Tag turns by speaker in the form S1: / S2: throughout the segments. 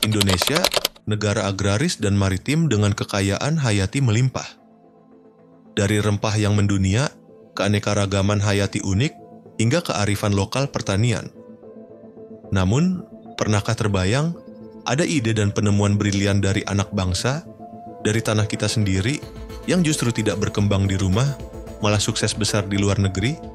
S1: Indonesia, negara agraris dan maritim dengan kekayaan hayati melimpah. Dari rempah yang mendunia, keanekaragaman hayati unik, hingga kearifan lokal pertanian. Namun, pernahkah terbayang ada ide dan penemuan brilian dari anak bangsa, dari tanah kita sendiri, yang justru tidak berkembang di rumah, malah sukses besar di luar negeri?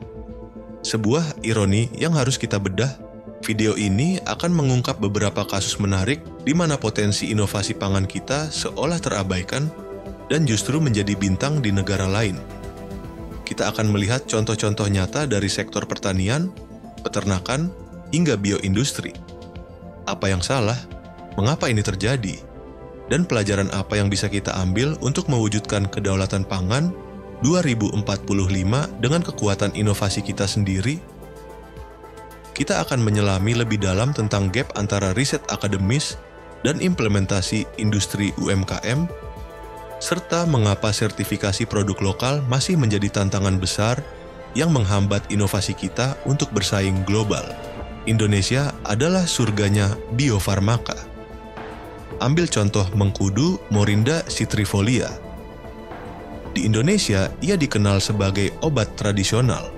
S1: Sebuah ironi yang harus kita bedah. Video ini akan mengungkap beberapa kasus menarik di mana potensi inovasi pangan kita seolah terabaikan dan justru menjadi bintang di negara lain. Kita akan melihat contoh-contoh nyata dari sektor pertanian, peternakan, hingga bioindustri. Apa yang salah? Mengapa ini terjadi? Dan pelajaran apa yang bisa kita ambil untuk mewujudkan kedaulatan pangan 2045 dengan kekuatan inovasi kita sendiri? Kita akan menyelami lebih dalam tentang gap antara riset akademis dan implementasi industri UMKM, serta mengapa sertifikasi produk lokal masih menjadi tantangan besar yang menghambat inovasi kita untuk bersaing global. Indonesia adalah surganya biofarmaka. Ambil contoh mengkudu Morinda citrifolia. Di Indonesia, ia dikenal sebagai obat tradisional.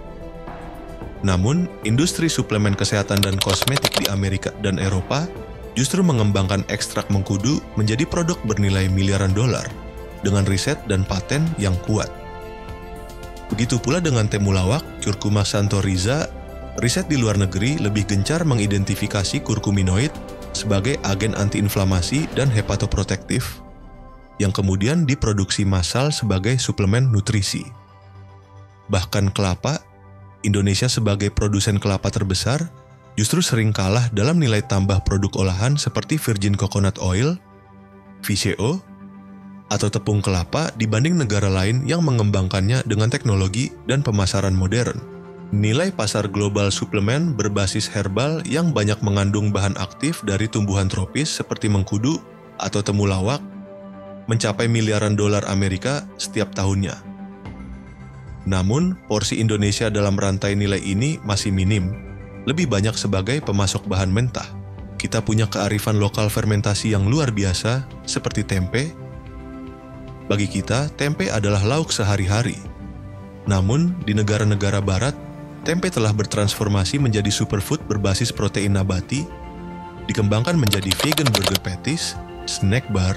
S1: Namun, industri suplemen kesehatan dan kosmetik di Amerika dan Eropa justru mengembangkan ekstrak mengkudu menjadi produk bernilai miliaran dolar dengan riset dan paten yang kuat. Begitu pula dengan temulawak, Curcuma santoriza, riset di luar negeri lebih gencar mengidentifikasi kurkuminoid sebagai agen antiinflamasi dan hepatoprotektif yang kemudian diproduksi massal sebagai suplemen nutrisi. Bahkan kelapa, Indonesia sebagai produsen kelapa terbesar justru sering kalah dalam nilai tambah produk olahan seperti virgin coconut oil, VCO, atau tepung kelapa dibanding negara lain yang mengembangkannya dengan teknologi dan pemasaran modern. Nilai pasar global suplemen berbasis herbal yang banyak mengandung bahan aktif dari tumbuhan tropis seperti mengkudu atau temulawak mencapai miliaran dolar Amerika setiap tahunnya. Namun, porsi Indonesia dalam rantai nilai ini masih minim, lebih banyak sebagai pemasok bahan mentah. Kita punya kearifan lokal fermentasi yang luar biasa, seperti tempe. Bagi kita, tempe adalah lauk sehari-hari. Namun, di negara-negara barat, tempe telah bertransformasi menjadi superfood berbasis protein nabati, dikembangkan menjadi vegan burger patties, snack bar,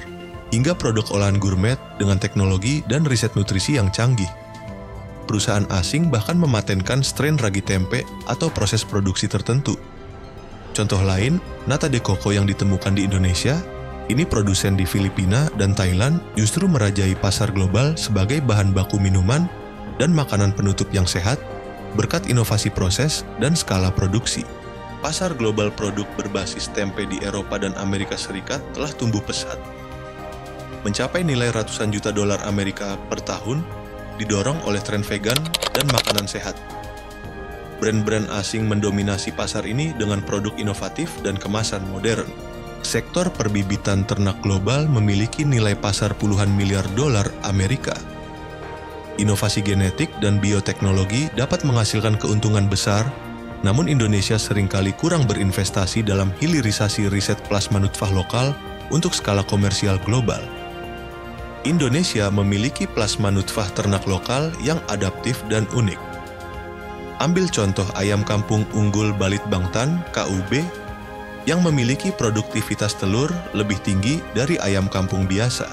S1: hingga produk olahan gourmet dengan teknologi dan riset nutrisi yang canggih. Perusahaan asing bahkan mematenkan strain ragi tempe atau proses produksi tertentu. Contoh lain, nata de coco yang ditemukan di Indonesia, ini produsen di Filipina dan Thailand justru merajai pasar global sebagai bahan baku minuman dan makanan penutup yang sehat berkat inovasi proses dan skala produksi. Pasar global produk berbasis tempe di Eropa dan Amerika Serikat telah tumbuh pesat, mencapai nilai ratusan juta dolar Amerika per tahun, didorong oleh tren vegan dan makanan sehat. Brand-brand asing mendominasi pasar ini dengan produk inovatif dan kemasan modern. Sektor perbibitan ternak global memiliki nilai pasar puluhan miliar dolar Amerika. Inovasi genetik dan bioteknologi dapat menghasilkan keuntungan besar, namun Indonesia seringkali kurang berinvestasi dalam hilirisasi riset plasma nutfah lokal untuk skala komersial global. Indonesia memiliki plasma nutfah ternak lokal yang adaptif dan unik. Ambil contoh ayam kampung unggul Balit Bangtan, KUB, yang memiliki produktivitas telur lebih tinggi dari ayam kampung biasa.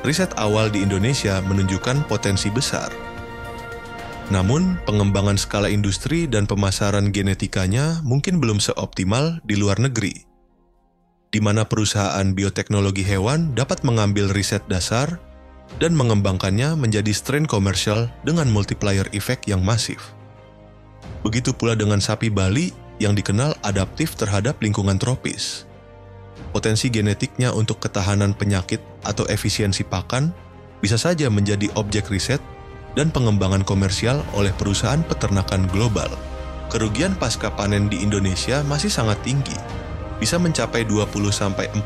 S1: Riset awal di Indonesia menunjukkan potensi besar. Namun, pengembangan skala industri dan pemasaran genetikanya mungkin belum seoptimal di luar negeri, di mana perusahaan bioteknologi hewan dapat mengambil riset dasar dan mengembangkannya menjadi strain komersial dengan multiplier effect yang masif. Begitu pula dengan sapi Bali yang dikenal adaptif terhadap lingkungan tropis. Potensi genetiknya untuk ketahanan penyakit atau efisiensi pakan bisa saja menjadi objek riset dan pengembangan komersial oleh perusahaan peternakan global. Kerugian pasca panen di Indonesia masih sangat tinggi, bisa mencapai 20-40%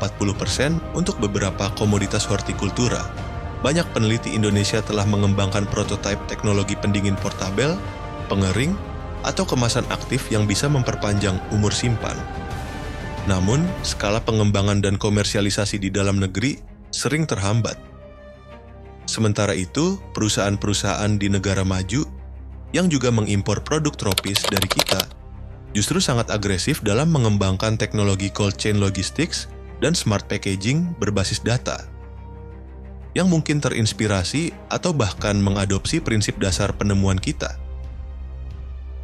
S1: untuk beberapa komoditas hortikultura. Banyak peneliti Indonesia telah mengembangkan prototipe teknologi pendingin portabel, pengering, atau kemasan aktif yang bisa memperpanjang umur simpan. Namun, skala pengembangan dan komersialisasi di dalam negeri sering terhambat. Sementara itu, perusahaan-perusahaan di negara maju yang juga mengimpor produk tropis dari kita justru sangat agresif dalam mengembangkan teknologi cold chain logistics dan smart packaging berbasis data, yang mungkin terinspirasi atau bahkan mengadopsi prinsip dasar penemuan kita.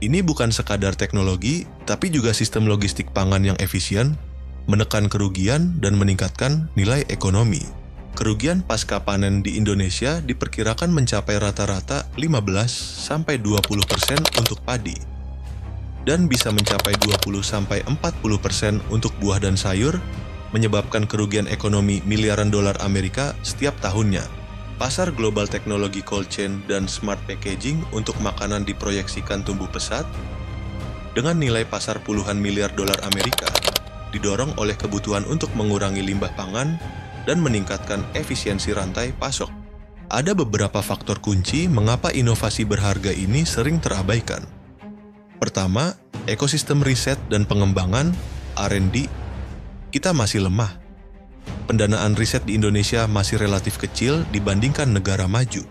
S1: Ini bukan sekadar teknologi, tapi juga sistem logistik pangan yang efisien, menekan kerugian dan meningkatkan nilai ekonomi. Kerugian pasca panen di Indonesia diperkirakan mencapai rata-rata 15-20% untuk padi, dan bisa mencapai 20-40% untuk buah dan sayur, menyebabkan kerugian ekonomi miliaran dolar Amerika setiap tahunnya. Pasar global teknologi cold chain dan smart packaging untuk makanan diproyeksikan tumbuh pesat, dengan nilai pasar puluhan miliar dolar Amerika, didorong oleh kebutuhan untuk mengurangi limbah pangan dan meningkatkan efisiensi rantai pasok. Ada beberapa faktor kunci mengapa inovasi berharga ini sering terabaikan. Pertama, ekosistem riset dan pengembangan (R&D) kita masih lemah. Pendanaan riset di Indonesia masih relatif kecil dibandingkan negara maju.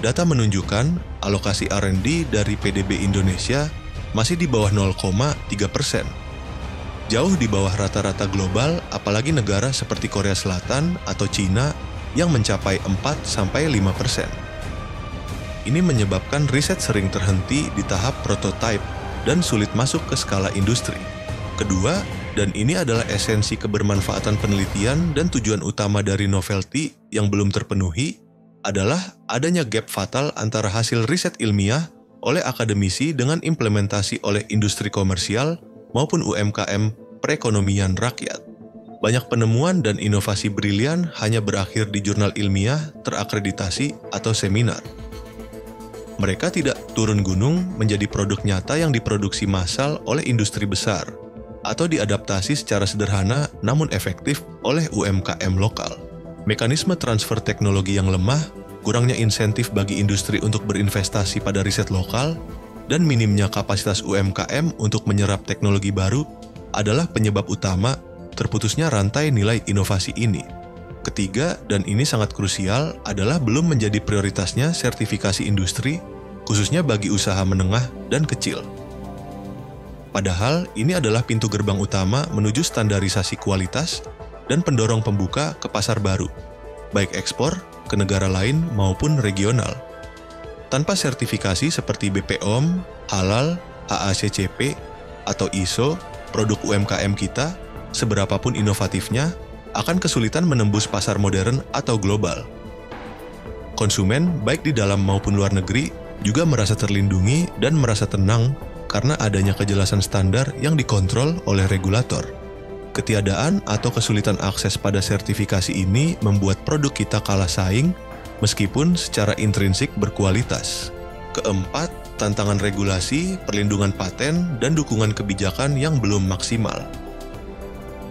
S1: Data menunjukkan alokasi R&D dari PDB Indonesia masih di bawah 0,3%. Jauh di bawah rata-rata global, apalagi negara seperti Korea Selatan atau Cina yang mencapai 4-5%. Ini menyebabkan riset sering terhenti di tahap prototipe dan sulit masuk ke skala industri. Kedua, dan ini adalah esensi kebermanfaatan penelitian dan tujuan utama dari novelty yang belum terpenuhi, adalah adanya gap fatal antara hasil riset ilmiah oleh akademisi dengan implementasi oleh industri komersial maupun UMKM perekonomian rakyat. Banyak penemuan dan inovasi brilian hanya berakhir di jurnal ilmiah terakreditasi atau seminar. Mereka tidak turun gunung menjadi produk nyata yang diproduksi massal oleh industri besar, atau diadaptasi secara sederhana namun efektif oleh UMKM lokal. Mekanisme transfer teknologi yang lemah, kurangnya insentif bagi industri untuk berinvestasi pada riset lokal, dan minimnya kapasitas UMKM untuk menyerap teknologi baru adalah penyebab utama terputusnya rantai nilai inovasi ini. Ketiga, dan ini sangat krusial, adalah belum menjadi prioritasnya sertifikasi industri, khususnya bagi usaha menengah dan kecil. Padahal, ini adalah pintu gerbang utama menuju standarisasi kualitas dan pendorong pembuka ke pasar baru, baik ekspor ke negara lain maupun regional. Tanpa sertifikasi seperti BPOM, Halal, HACCP, atau ISO, produk UMKM kita, seberapapun inovatifnya, akan kesulitan menembus pasar modern atau global. Konsumen, baik di dalam maupun luar negeri, juga merasa terlindungi dan merasa tenang karena adanya kejelasan standar yang dikontrol oleh regulator. Ketiadaan atau kesulitan akses pada sertifikasi ini membuat produk kita kalah saing, meskipun secara intrinsik berkualitas. Keempat, tantangan regulasi, perlindungan paten, dan dukungan kebijakan yang belum maksimal.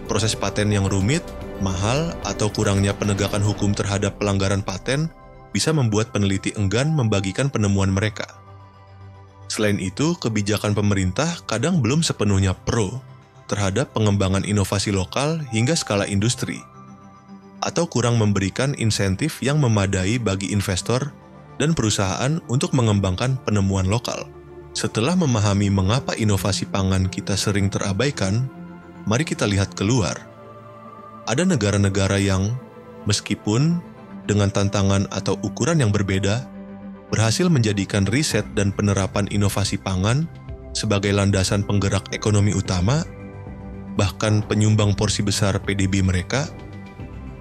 S1: Proses paten yang rumit, mahal, atau kurangnya penegakan hukum terhadap pelanggaran paten bisa membuat peneliti enggan membagikan penemuan mereka. Selain itu, kebijakan pemerintah kadang belum sepenuhnya pro terhadap pengembangan inovasi lokal hingga skala industri, atau kurang memberikan insentif yang memadai bagi investor dan perusahaan untuk mengembangkan penemuan lokal. Setelah memahami mengapa inovasi pangan kita sering terabaikan, mari kita lihat keluar. Ada negara-negara yang, meskipun dengan tantangan atau ukuran yang berbeda, berhasil menjadikan riset dan penerapan inovasi pangan sebagai landasan penggerak ekonomi utama, bahkan penyumbang porsi besar PDB mereka,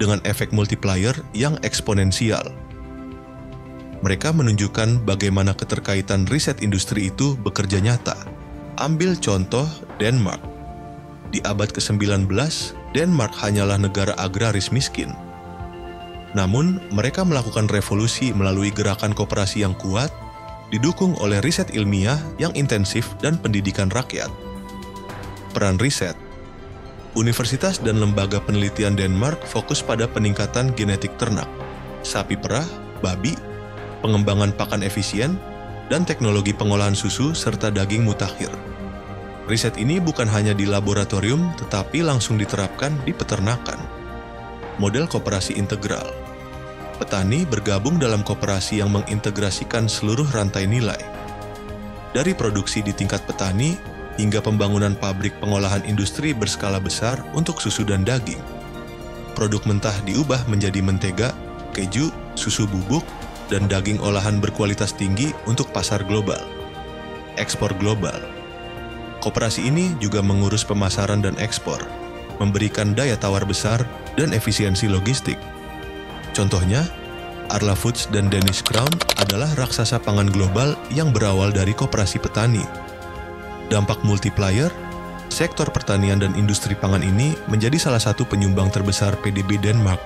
S1: dengan efek multiplier yang eksponensial. Mereka menunjukkan bagaimana keterkaitan riset industri itu bekerja nyata. Ambil contoh Denmark. Di abad ke-19, Denmark hanyalah negara agraris miskin. Namun, mereka melakukan revolusi melalui gerakan koperasi yang kuat, didukung oleh riset ilmiah yang intensif dan pendidikan rakyat. Peran riset. Universitas dan lembaga penelitian Denmark fokus pada peningkatan genetik ternak, sapi perah, babi, pengembangan pakan efisien, dan teknologi pengolahan susu serta daging mutakhir. Riset ini bukan hanya di laboratorium, tetapi langsung diterapkan di peternakan. Model koperasi integral. Petani bergabung dalam koperasi yang mengintegrasikan seluruh rantai nilai. Dari produksi di tingkat petani, hingga pembangunan pabrik pengolahan industri berskala besar untuk susu dan daging. Produk mentah diubah menjadi mentega, keju, susu bubuk, dan daging olahan berkualitas tinggi untuk pasar global. Ekspor global. Koperasi ini juga mengurus pemasaran dan ekspor, memberikan daya tawar besar dan efisiensi logistik. Contohnya, Arla Foods dan Danish Crown adalah raksasa pangan global yang berawal dari koperasi petani. Dampak multiplier, sektor pertanian dan industri pangan ini menjadi salah satu penyumbang terbesar PDB Denmark,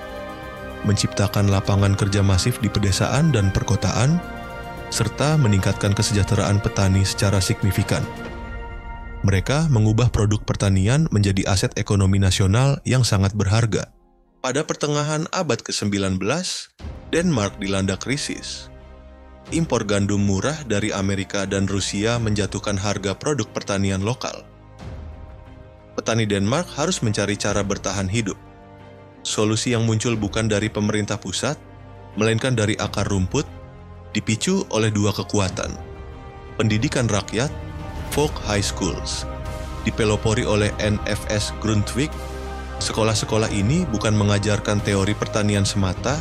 S1: menciptakan lapangan kerja masif di pedesaan dan perkotaan, serta meningkatkan kesejahteraan petani secara signifikan. Mereka mengubah produk pertanian menjadi aset ekonomi nasional yang sangat berharga. Pada pertengahan abad ke-19, Denmark dilanda krisis. Impor gandum murah dari Amerika dan Rusia menjatuhkan harga produk pertanian lokal. Petani Denmark harus mencari cara bertahan hidup. Solusi yang muncul bukan dari pemerintah pusat, melainkan dari akar rumput, dipicu oleh dua kekuatan. Pendidikan rakyat, folk high schools, dipelopori oleh NFS Grundtvig. Sekolah-sekolah ini bukan mengajarkan teori pertanian semata,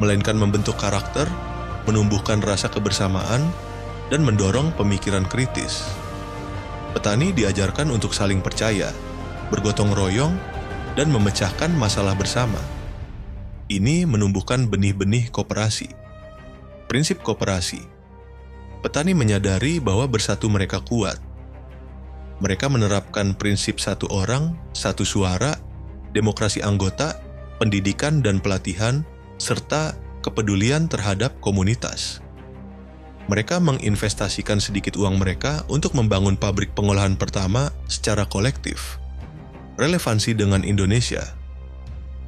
S1: melainkan membentuk karakter, menumbuhkan rasa kebersamaan, dan mendorong pemikiran kritis. Petani diajarkan untuk saling percaya, bergotong royong, dan memecahkan masalah bersama. Ini menumbuhkan benih-benih koperasi. Prinsip koperasi. Petani menyadari bahwa bersatu mereka kuat. Mereka menerapkan prinsip satu orang, satu suara, demokrasi anggota, pendidikan dan pelatihan, serta kepedulian terhadap komunitas. Mereka menginvestasikan sedikit uang mereka untuk membangun pabrik pengolahan pertama secara kolektif. Relevansi dengan Indonesia.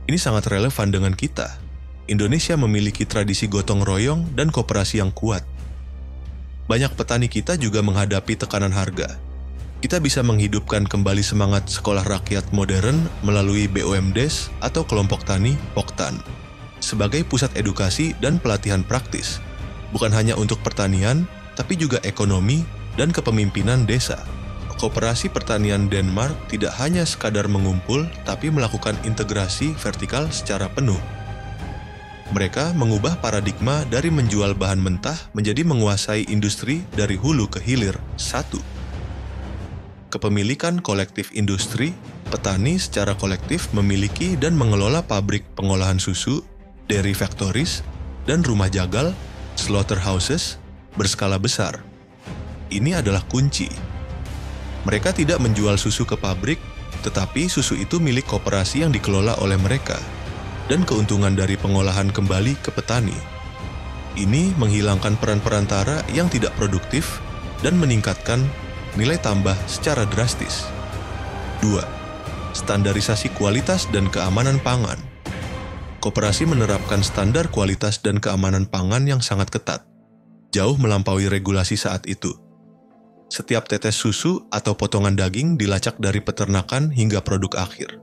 S1: Ini sangat relevan dengan kita. Indonesia memiliki tradisi gotong royong dan koperasi yang kuat. Banyak petani kita juga menghadapi tekanan harga. Kita bisa menghidupkan kembali semangat sekolah rakyat modern melalui BUMDes atau kelompok tani Poktan sebagai pusat edukasi dan pelatihan praktis, bukan hanya untuk pertanian, tapi juga ekonomi dan kepemimpinan desa. Koperasi pertanian Denmark tidak hanya sekadar mengumpul, tapi melakukan integrasi vertikal secara penuh. Mereka mengubah paradigma dari menjual bahan mentah menjadi menguasai industri dari hulu ke hilir satu. Kepemilikan kolektif industri, petani secara kolektif memiliki dan mengelola pabrik pengolahan susu, dairy factories, dan rumah jagal, slaughterhouses, berskala besar. Ini adalah kunci. Mereka tidak menjual susu ke pabrik, tetapi susu itu milik koperasi yang dikelola oleh mereka, dan keuntungan dari pengolahan kembali ke petani. Ini menghilangkan peran perantara yang tidak produktif dan meningkatkan nilai tambah secara drastis. 2. Standarisasi kualitas dan keamanan pangan. Koperasi menerapkan standar kualitas dan keamanan pangan yang sangat ketat, jauh melampaui regulasi saat itu. Setiap tetes susu atau potongan daging dilacak dari peternakan hingga produk akhir.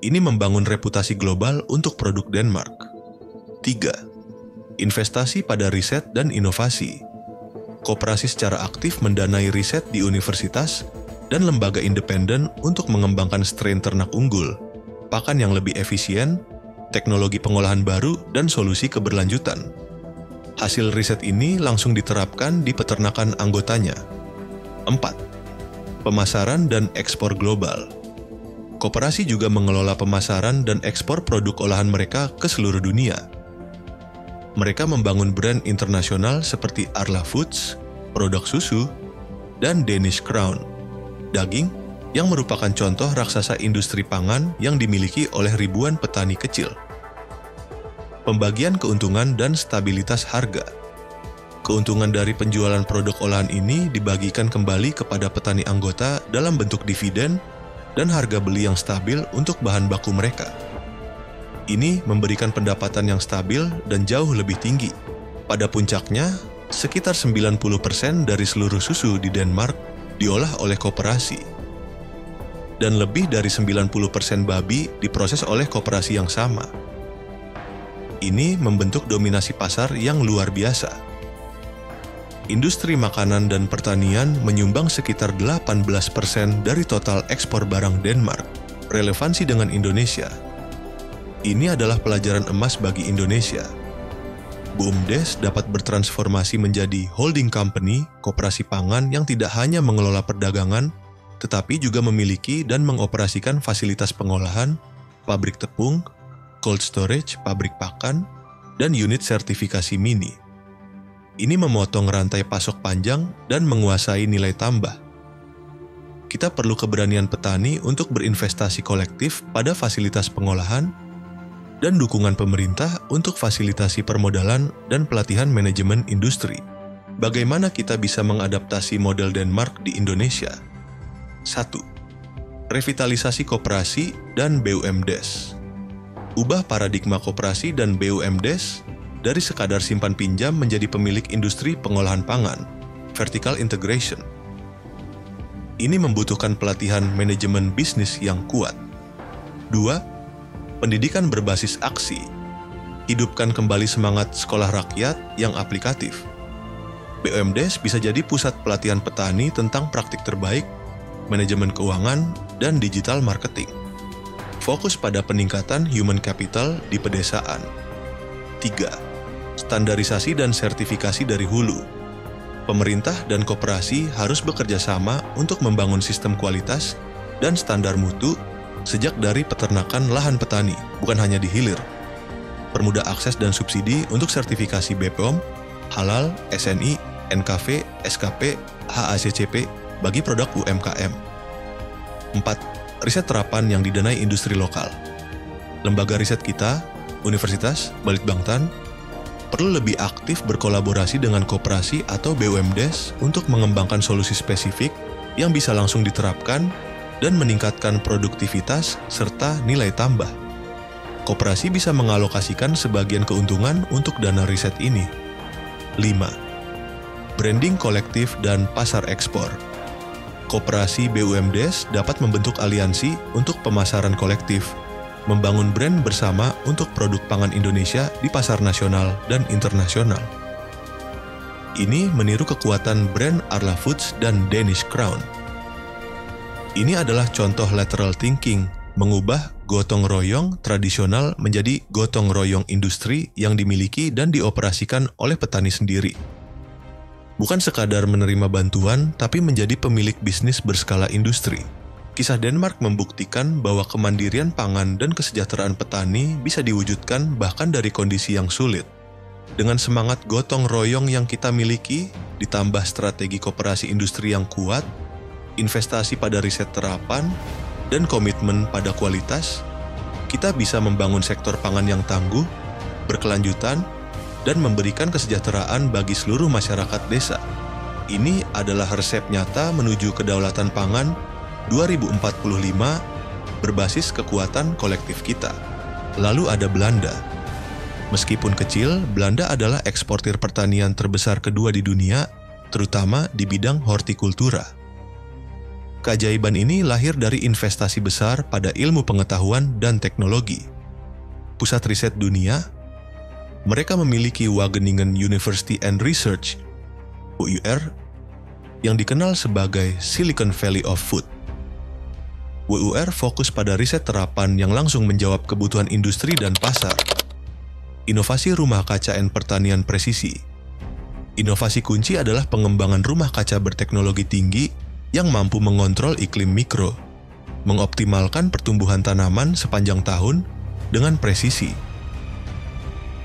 S1: Ini membangun reputasi global untuk produk Denmark. 3. Investasi pada riset dan inovasi. Koperasi secara aktif mendanai riset di universitas dan lembaga independen untuk mengembangkan strain ternak unggul, pakan yang lebih efisien, teknologi pengolahan baru, dan solusi keberlanjutan. Hasil riset ini langsung diterapkan di peternakan anggotanya. 4. Pemasaran dan ekspor global. Koperasi juga mengelola pemasaran dan ekspor produk olahan mereka ke seluruh dunia. Mereka membangun brand internasional seperti Arla Foods, produk susu, dan Danish Crown, daging yang merupakan contoh raksasa industri pangan yang dimiliki oleh ribuan petani kecil. Pembagian keuntungan dan stabilitas harga. Keuntungan dari penjualan produk olahan ini dibagikan kembali kepada petani anggota dalam bentuk dividen dan harga beli yang stabil untuk bahan baku mereka. Ini memberikan pendapatan yang stabil dan jauh lebih tinggi. Pada puncaknya, sekitar 90% dari seluruh susu di Denmark diolah oleh koperasi. Dan lebih dari 90% babi diproses oleh koperasi yang sama. Ini membentuk dominasi pasar yang luar biasa. Industri makanan dan pertanian menyumbang sekitar 18% dari total ekspor barang Denmark. Relevansi dengan Indonesia. Ini adalah pelajaran emas bagi Indonesia. BUMDes dapat bertransformasi menjadi holding company, koperasi pangan yang tidak hanya mengelola perdagangan, tetapi juga memiliki dan mengoperasikan fasilitas pengolahan, pabrik tepung, cold storage, pabrik pakan, dan unit sertifikasi mini. Ini memotong rantai pasok panjang dan menguasai nilai tambah. Kita perlu keberanian petani untuk berinvestasi kolektif pada fasilitas pengolahan, dan dukungan pemerintah untuk fasilitasi permodalan dan pelatihan manajemen industri. Bagaimana kita bisa mengadaptasi model Denmark di Indonesia? 1. Revitalisasi koperasi dan BUMDes. Ubah paradigma koperasi dan BUMDes dari sekadar simpan pinjam menjadi pemilik industri pengolahan pangan, vertical integration. Ini membutuhkan pelatihan manajemen bisnis yang kuat. 2. Pendidikan berbasis aksi. Hidupkan kembali semangat sekolah rakyat yang aplikatif. BUMDes bisa jadi pusat pelatihan petani tentang praktik terbaik, manajemen keuangan, dan digital marketing. Fokus pada peningkatan human capital di pedesaan. 3. Standarisasi dan sertifikasi dari hulu. Pemerintah dan koperasi harus bekerja sama untuk membangun sistem kualitas dan standar mutu sejak dari peternakan lahan petani, bukan hanya di hilir. Permudah akses dan subsidi untuk sertifikasi BPOM, halal, SNI, NKV, SKP, HACCP bagi produk UMKM. 4. Riset terapan yang didanai industri lokal. Lembaga riset kita, Universitas Balitbangtan, perlu lebih aktif berkolaborasi dengan koperasi atau BUMDes untuk mengembangkan solusi spesifik yang bisa langsung diterapkan dan meningkatkan produktivitas serta nilai tambah. Koperasi bisa mengalokasikan sebagian keuntungan untuk dana riset ini. 5. Branding kolektif dan pasar ekspor. Koperasi BUMDes dapat membentuk aliansi untuk pemasaran kolektif, membangun brand bersama untuk produk pangan Indonesia di pasar nasional dan internasional. Ini meniru kekuatan brand Arla Foods dan Danish Crown. Ini adalah contoh lateral thinking, mengubah gotong royong tradisional menjadi gotong royong industri yang dimiliki dan dioperasikan oleh petani sendiri. Bukan sekadar menerima bantuan, tapi menjadi pemilik bisnis berskala industri. Kisah Denmark membuktikan bahwa kemandirian pangan dan kesejahteraan petani bisa diwujudkan bahkan dari kondisi yang sulit. Dengan semangat gotong royong yang kita miliki, ditambah strategi koperasi industri yang kuat, investasi pada riset terapan, dan komitmen pada kualitas, kita bisa membangun sektor pangan yang tangguh, berkelanjutan, dan memberikan kesejahteraan bagi seluruh masyarakat desa. Ini adalah resep nyata menuju kedaulatan pangan 2045 berbasis kekuatan kolektif kita. Lalu ada Belanda. Meskipun kecil, Belanda adalah eksportir pertanian terbesar kedua di dunia, terutama di bidang hortikultura. Keajaiban ini lahir dari investasi besar pada ilmu pengetahuan dan teknologi. Pusat riset dunia, mereka memiliki Wageningen University and Research, WUR, yang dikenal sebagai Silicon Valley of Food. WUR fokus pada riset terapan yang langsung menjawab kebutuhan industri dan pasar. Inovasi rumah kaca dan pertanian presisi. Inovasi kunci adalah pengembangan rumah kaca berteknologi tinggi yang mampu mengontrol iklim mikro, mengoptimalkan pertumbuhan tanaman sepanjang tahun dengan presisi.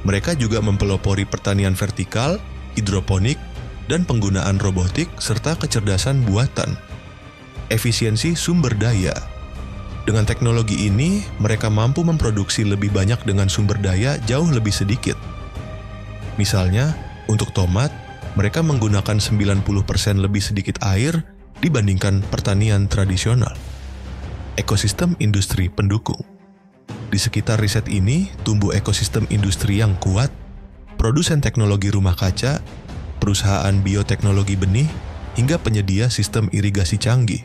S1: Mereka juga mempelopori pertanian vertikal, hidroponik, dan penggunaan robotik serta kecerdasan buatan. Efisiensi sumber daya. Dengan teknologi ini, mereka mampu memproduksi lebih banyak dengan sumber daya jauh lebih sedikit. Misalnya, untuk tomat, mereka menggunakan 90% lebih sedikit air dibandingkan pertanian tradisional. Ekosistem industri pendukung. Di sekitar riset ini tumbuh ekosistem industri yang kuat, produsen teknologi rumah kaca, perusahaan bioteknologi benih, hingga penyedia sistem irigasi canggih.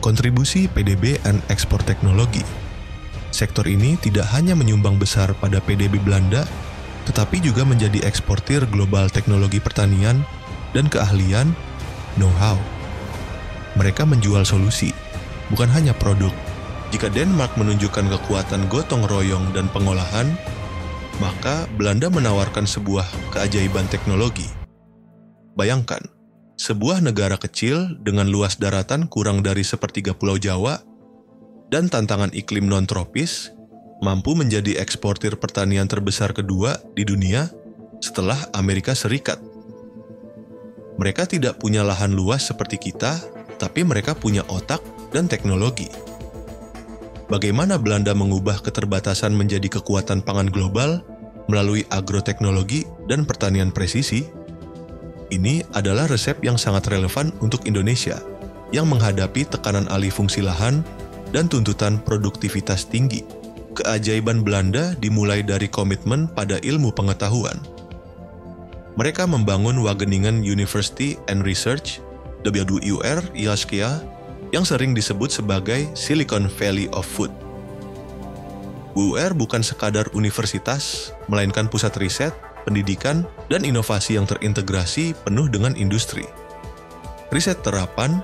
S1: Kontribusi PDB dan ekspor teknologi. Sektor ini tidak hanya menyumbang besar pada PDB Belanda, tetapi juga menjadi eksportir global teknologi pertanian dan keahlian, know-how. Mereka menjual solusi, bukan hanya produk. Jika Denmark menunjukkan kekuatan gotong royong dan pengolahan, maka Belanda menawarkan sebuah keajaiban teknologi. Bayangkan, sebuah negara kecil dengan luas daratan kurang dari sepertiga Pulau Jawa dan tantangan iklim non-tropis mampu menjadi eksportir pertanian terbesar kedua di dunia setelah Amerika Serikat. Mereka tidak punya lahan luas seperti kita, tapi mereka punya otak dan teknologi. Bagaimana Belanda mengubah keterbatasan menjadi kekuatan pangan global melalui agroteknologi dan pertanian presisi? Ini adalah resep yang sangat relevan untuk Indonesia yang menghadapi tekanan alih fungsi lahan dan tuntutan produktivitas tinggi. Keajaiban Belanda dimulai dari komitmen pada ilmu pengetahuan. Mereka membangun Wageningen University and Research, WUR IASKEA, yang sering disebut sebagai Silicon Valley of Food. WUR bukan sekadar universitas, melainkan pusat riset, pendidikan, dan inovasi yang terintegrasi penuh dengan industri. Riset terapan,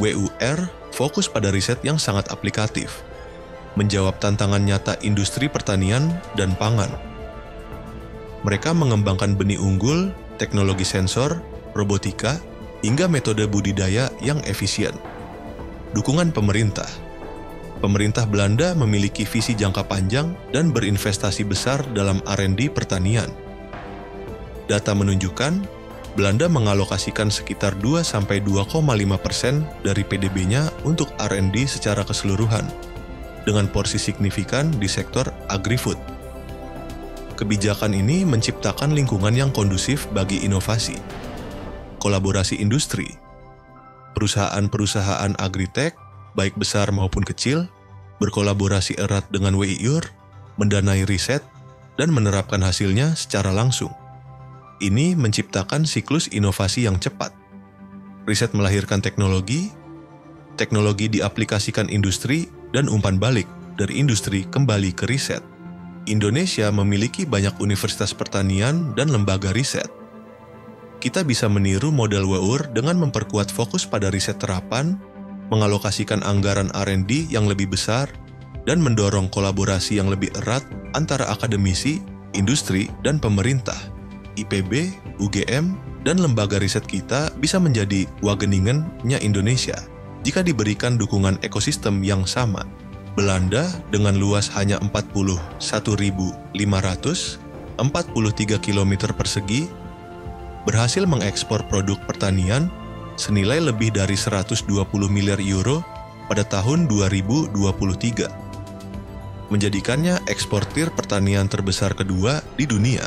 S1: WUR fokus pada riset yang sangat aplikatif, menjawab tantangan nyata industri pertanian dan pangan. Mereka mengembangkan benih unggul, teknologi sensor, robotika, hingga metode budidaya yang efisien. Dukungan pemerintah. Pemerintah Belanda memiliki visi jangka panjang dan berinvestasi besar dalam R&D pertanian. Data menunjukkan, Belanda mengalokasikan sekitar 2-2,5% dari PDB-nya untuk R&D secara keseluruhan, dengan porsi signifikan di sektor agri-food. Kebijakan ini menciptakan lingkungan yang kondusif bagi inovasi, kolaborasi industri. Perusahaan-perusahaan agritech, baik besar maupun kecil, berkolaborasi erat dengan WIUR, mendanai riset, dan menerapkan hasilnya secara langsung. Ini menciptakan siklus inovasi yang cepat. Riset melahirkan teknologi, teknologi diaplikasikan industri, dan umpan balik dari industri kembali ke riset. Indonesia memiliki banyak universitas pertanian dan lembaga riset. Kita bisa meniru model WUR dengan memperkuat fokus pada riset terapan, mengalokasikan anggaran R&D yang lebih besar, dan mendorong kolaborasi yang lebih erat antara akademisi, industri, dan pemerintah. IPB, UGM, dan lembaga riset kita bisa menjadi Wageningen-nya Indonesia jika diberikan dukungan ekosistem yang sama. Belanda dengan luas hanya 41.543 km persegi berhasil mengekspor produk pertanian senilai lebih dari 120 miliar euro pada tahun 2023, menjadikannya eksportir pertanian terbesar kedua di dunia.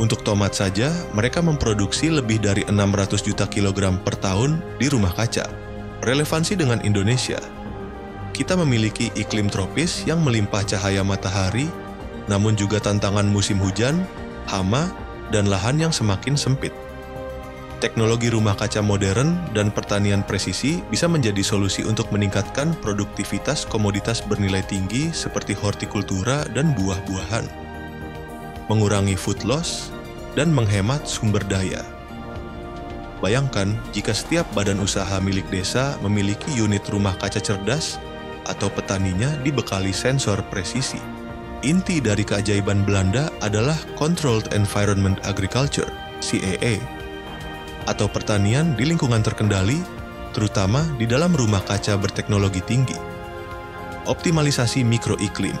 S1: Untuk tomat saja, mereka memproduksi lebih dari 600 juta kilogram per tahun di rumah kaca. Relevansi dengan Indonesia. Kita memiliki iklim tropis yang melimpah cahaya matahari, namun juga tantangan musim hujan, hama, dan lahan yang semakin sempit. Teknologi rumah kaca modern dan pertanian presisi bisa menjadi solusi untuk meningkatkan produktivitas komoditas bernilai tinggi seperti hortikultura dan buah-buahan, mengurangi food loss, dan menghemat sumber daya. Bayangkan jika setiap badan usaha milik desa memiliki unit rumah kaca cerdas atau petaninya dibekali sensor presisi. Inti dari keajaiban Belanda adalah Controlled Environment Agriculture, CEA, atau pertanian di lingkungan terkendali, terutama di dalam rumah kaca berteknologi tinggi. Optimalisasi mikroiklim.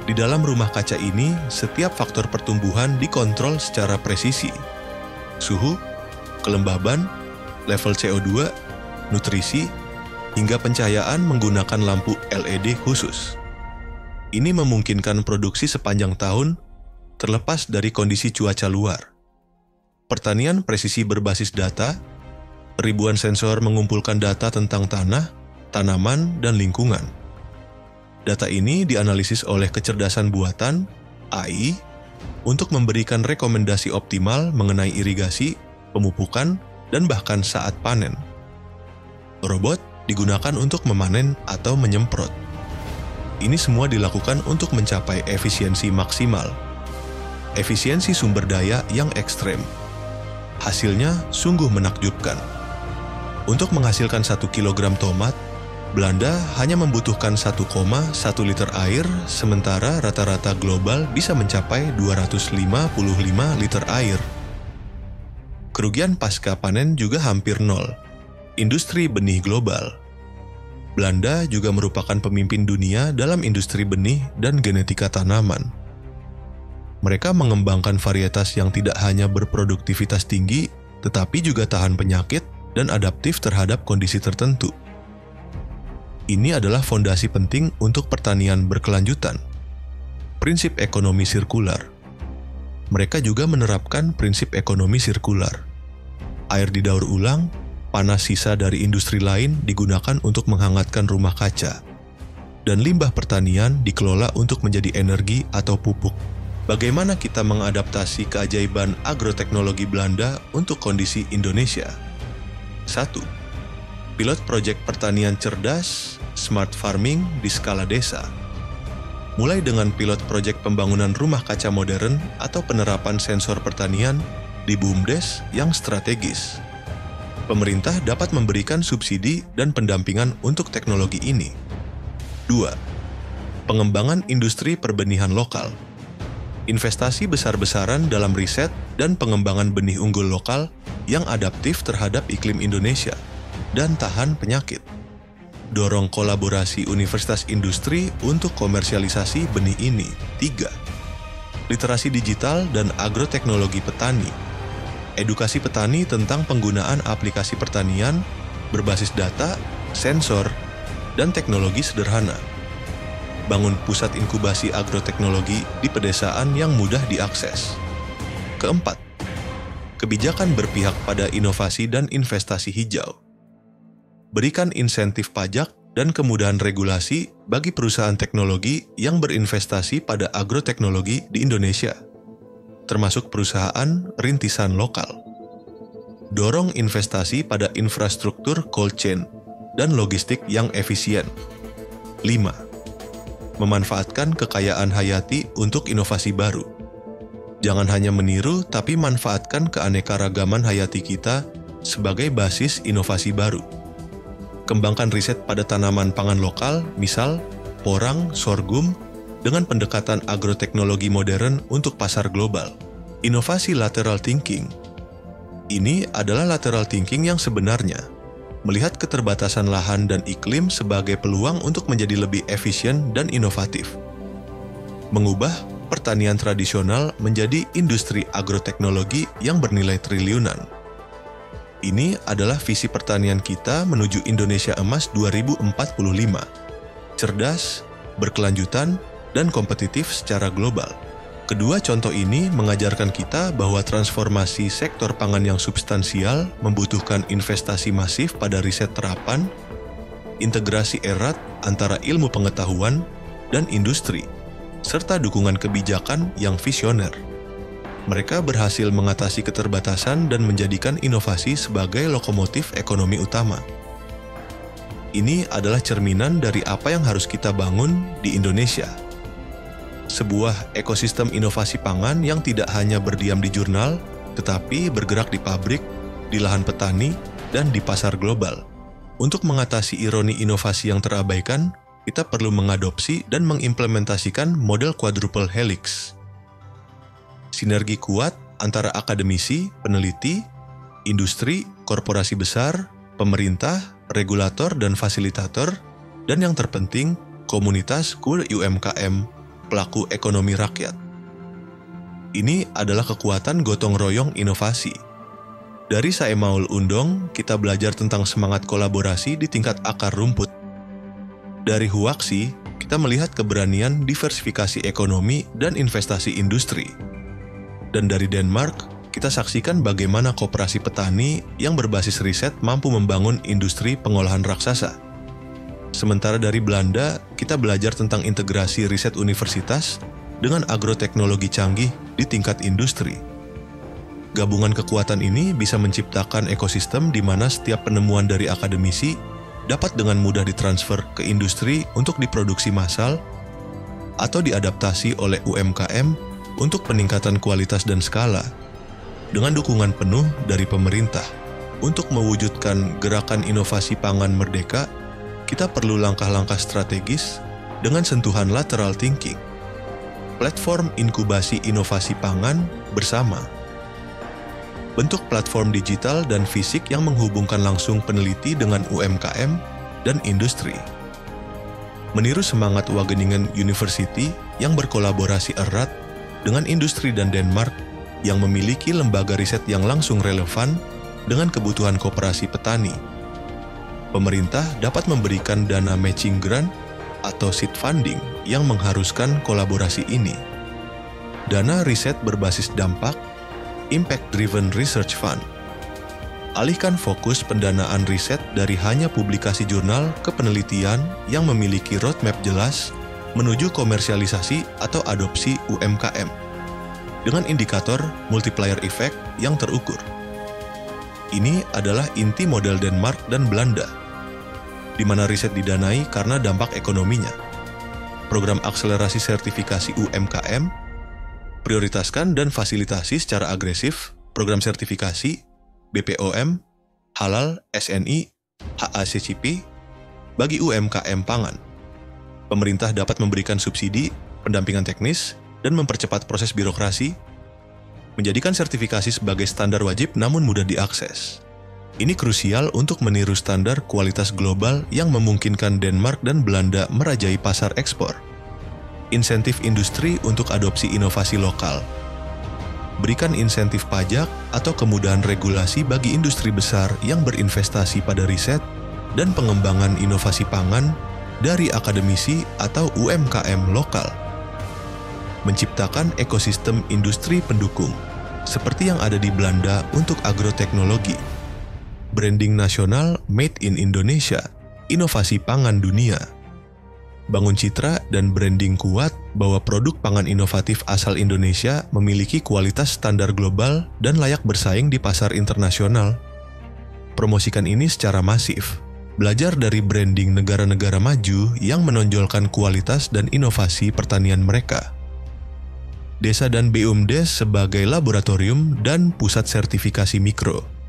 S1: Di dalam rumah kaca ini, setiap faktor pertumbuhan dikontrol secara presisi. Suhu, kelembaban, level CO2, nutrisi, hingga pencahayaan menggunakan lampu LED khusus. Ini memungkinkan produksi sepanjang tahun, terlepas dari kondisi cuaca luar. Pertanian presisi berbasis data, ribuan sensor mengumpulkan data tentang tanah, tanaman, dan lingkungan. Data ini dianalisis oleh kecerdasan buatan, AI, untuk memberikan rekomendasi optimal mengenai irigasi, pemupukan, dan bahkan saat panen. Robot digunakan untuk memanen atau menyemprot. Ini semua dilakukan untuk mencapai efisiensi maksimal. Efisiensi sumber daya yang ekstrem. Hasilnya sungguh menakjubkan. Untuk menghasilkan 1 kilogram tomat, Belanda hanya membutuhkan 1,1 liter air, sementara rata-rata global bisa mencapai 255 liter air. Kerugian pasca panen juga hampir nol. Industri benih global. Belanda juga merupakan pemimpin dunia dalam industri benih dan genetika tanaman. Mereka mengembangkan varietas yang tidak hanya berproduktivitas tinggi, tetapi juga tahan penyakit dan adaptif terhadap kondisi tertentu. Ini adalah fondasi penting untuk pertanian berkelanjutan. Prinsip ekonomi sirkular. Mereka juga menerapkan prinsip ekonomi sirkular. Air didaur ulang, panas sisa dari industri lain digunakan untuk menghangatkan rumah kaca, dan limbah pertanian dikelola untuk menjadi energi atau pupuk. Bagaimana kita mengadaptasi keajaiban agroteknologi Belanda untuk kondisi Indonesia? 1. Pilot proyek pertanian cerdas, smart farming di skala desa. Mulai dengan pilot proyek pembangunan rumah kaca modern atau penerapan sensor pertanian di BUMDes yang strategis. Pemerintah dapat memberikan subsidi dan pendampingan untuk teknologi ini. 2. Pengembangan industri perbenihan lokal. Investasi besar-besaran dalam riset dan pengembangan benih unggul lokal yang adaptif terhadap iklim Indonesia dan tahan penyakit. Dorong kolaborasi universitas industri untuk komersialisasi benih ini. 3. Literasi digital dan agroteknologi petani. Edukasi petani tentang penggunaan aplikasi pertanian berbasis data, sensor, dan teknologi sederhana. Bangun pusat inkubasi agroteknologi di pedesaan yang mudah diakses. 4. Kebijakan berpihak pada inovasi dan investasi hijau. Berikan insentif pajak dan kemudahan regulasi bagi perusahaan teknologi yang berinvestasi pada agroteknologi di Indonesia, termasuk perusahaan rintisan lokal. Dorong investasi pada infrastruktur cold chain dan logistik yang efisien. 5. Memanfaatkan kekayaan hayati untuk inovasi baru. Jangan hanya meniru, tapi manfaatkan keanekaragaman hayati kita sebagai basis inovasi baru. Kembangkan riset pada tanaman pangan lokal, misal porang, sorghum, dengan pendekatan agroteknologi modern untuk pasar global. Inovasi lateral thinking. Ini adalah lateral thinking yang sebenarnya, melihat keterbatasan lahan dan iklim sebagai peluang untuk menjadi lebih efisien dan inovatif. Mengubah pertanian tradisional menjadi industri agroteknologi yang bernilai triliunan. Ini adalah visi pertanian kita menuju Indonesia Emas 2045. Cerdas, berkelanjutan, dan kompetitif secara global. Kedua contoh ini mengajarkan kita bahwa transformasi sektor pangan yang substansial membutuhkan investasi masif pada riset terapan, integrasi erat antara ilmu pengetahuan dan industri, serta dukungan kebijakan yang visioner. Mereka berhasil mengatasi keterbatasan dan menjadikan inovasi sebagai lokomotif ekonomi utama. Ini adalah cerminan dari apa yang harus kita bangun di Indonesia. Sebuah ekosistem inovasi pangan yang tidak hanya berdiam di jurnal, tetapi bergerak di pabrik, di lahan petani, dan di pasar global. Untuk mengatasi ironi inovasi yang terabaikan, kita perlu mengadopsi dan mengimplementasikan model quadruple helix. Sinergi kuat antara akademisi, peneliti, industri, korporasi besar, pemerintah, regulator, dan fasilitator, dan yang terpenting, komunitas UMKM, pelaku ekonomi rakyat. Ini adalah kekuatan gotong royong inovasi. Dari Saemaul Undong, kita belajar tentang semangat kolaborasi di tingkat akar rumput. Dari Huaxi, kita melihat keberanian diversifikasi ekonomi dan investasi industri. Dan dari Denmark, kita saksikan bagaimana koperasi petani yang berbasis riset mampu membangun industri pengolahan raksasa. Sementara dari Belanda, kita belajar tentang integrasi riset universitas dengan agroteknologi canggih di tingkat industri. Gabungan kekuatan ini bisa menciptakan ekosistem di mana setiap penemuan dari akademisi dapat dengan mudah ditransfer ke industri untuk diproduksi massal atau diadaptasi oleh UMKM untuk peningkatan kualitas dan skala. Dengan dukungan penuh dari pemerintah untuk mewujudkan gerakan inovasi pangan merdeka, kita perlu langkah-langkah strategis dengan sentuhan lateral thinking. Platform inkubasi inovasi pangan bersama. Bentuk platform digital dan fisik yang menghubungkan langsung peneliti dengan UMKM dan industri. Meniru semangat Wageningen University yang berkolaborasi erat dengan industri dan Denmark yang memiliki lembaga riset yang langsung relevan dengan kebutuhan koperasi petani. Pemerintah dapat memberikan dana matching grant atau seed funding yang mengharuskan kolaborasi ini. Dana riset berbasis dampak, Impact-Driven Research Fund. Alihkan fokus pendanaan riset dari hanya publikasi jurnal ke penelitian yang memiliki roadmap jelas menuju komersialisasi atau adopsi UMKM dengan indikator multiplier effect yang terukur. Ini adalah inti model Denmark dan Belanda, di mana riset didanai karena dampak ekonominya. Program akselerasi sertifikasi UMKM prioritaskan dan fasilitasi secara agresif program sertifikasi BPOM, Halal, SNI, HACCP bagi UMKM pangan. Pemerintah dapat memberikan subsidi, pendampingan teknis, dan mempercepat proses birokrasi, menjadikan sertifikasi sebagai standar wajib namun mudah diakses. Ini krusial untuk meniru standar kualitas global yang memungkinkan Denmark dan Belanda merajai pasar ekspor. Insentif industri untuk adopsi inovasi lokal. Berikan insentif pajak atau kemudahan regulasi bagi industri besar yang berinvestasi pada riset dan pengembangan inovasi pangan dari akademisi atau UMKM lokal. Menciptakan ekosistem industri pendukung, seperti yang ada di Belanda untuk agroteknologi. Branding nasional Made in Indonesia, inovasi pangan dunia. Bangun citra dan branding kuat bahwa produk pangan inovatif asal Indonesia memiliki kualitas standar global dan layak bersaing di pasar internasional. Promosikan ini secara masif. Belajar dari branding negara-negara maju yang menonjolkan kualitas dan inovasi pertanian mereka. Desa dan BUMDes sebagai laboratorium dan pusat sertifikasi mikro.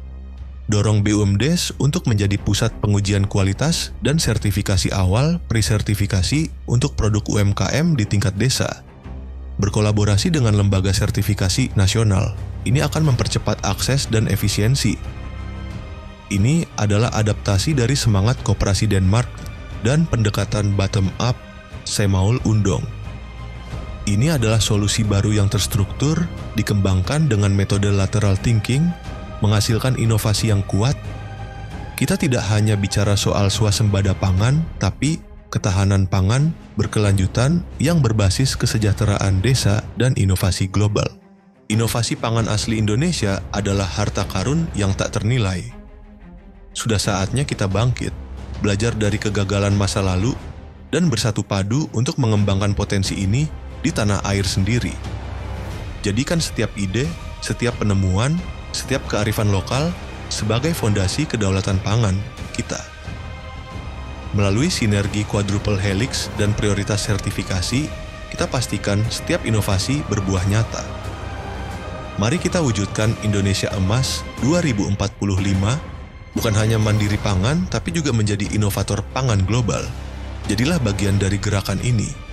S1: Dorong BUMDes untuk menjadi pusat pengujian kualitas dan sertifikasi awal pre-sertifikasi untuk produk UMKM di tingkat desa. Berkolaborasi dengan lembaga sertifikasi nasional, ini akan mempercepat akses dan efisiensi. Ini adalah adaptasi dari semangat koperasi Denmark dan pendekatan bottom-up Semaul Undong. Ini adalah solusi baru yang terstruktur, dikembangkan dengan metode lateral thinking, menghasilkan inovasi yang kuat. Kita tidak hanya bicara soal swasembada pangan, tapi ketahanan pangan berkelanjutan yang berbasis kesejahteraan desa dan inovasi global. Inovasi pangan asli Indonesia adalah harta karun yang tak ternilai. Sudah saatnya kita bangkit, belajar dari kegagalan masa lalu, dan bersatu padu untuk mengembangkan potensi ini di tanah air sendiri. Jadikan setiap ide, setiap penemuan, setiap kearifan lokal sebagai fondasi kedaulatan pangan kita. Melalui sinergi quadruple helix dan prioritas sertifikasi, kita pastikan setiap inovasi berbuah nyata. Mari kita wujudkan Indonesia Emas 2045, bukan hanya mandiri pangan, tapi juga menjadi inovator pangan global. Jadilah bagian dari gerakan ini.